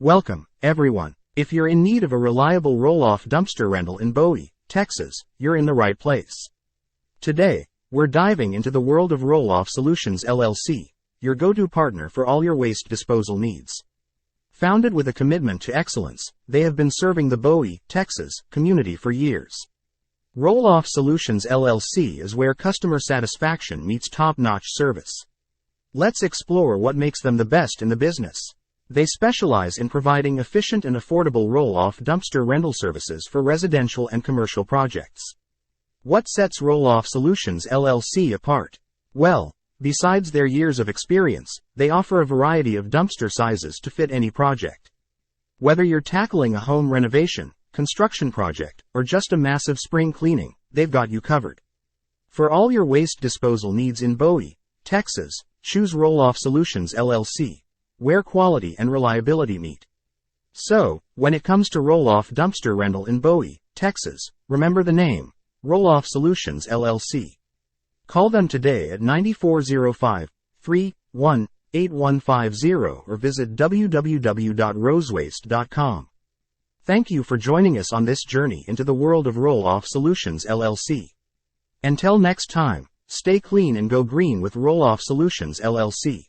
Welcome, everyone. If you're in need of a reliable roll-off dumpster rental in Bowie, Texas, you're in the right place. Today, we're diving into the world of Off Solutions LLC, your go-to partner for all your waste disposal needs. Founded with a commitment to excellence, they have been serving the Bowie, Texas, community for years. Off Solutions LLC is where customer satisfaction meets top-notch service. Let's explore what makes them the best in the business. They specialize in providing efficient and affordable roll-off dumpster rental services for residential and commercial projects. What sets Off Solutions LLC apart? Well, besides their years of experience, they offer a variety of dumpster sizes to fit any project. Whether you're tackling a home renovation, construction project, or just a massive spring cleaning, they've got you covered. For all your waste disposal needs in Bowie, Texas, choose Off Solutions LLC, where quality and reliability meet. So, when it comes to roll-off dumpster rental in Bowie, Texas, remember the name, Off Solutions LLC. Call them today at 9405-31-8150 or visit www.rosewaste.com. Thank you for joining us on this journey into the world of Off Solutions LLC. Until next time, stay clean and go green with Off Solutions LLC.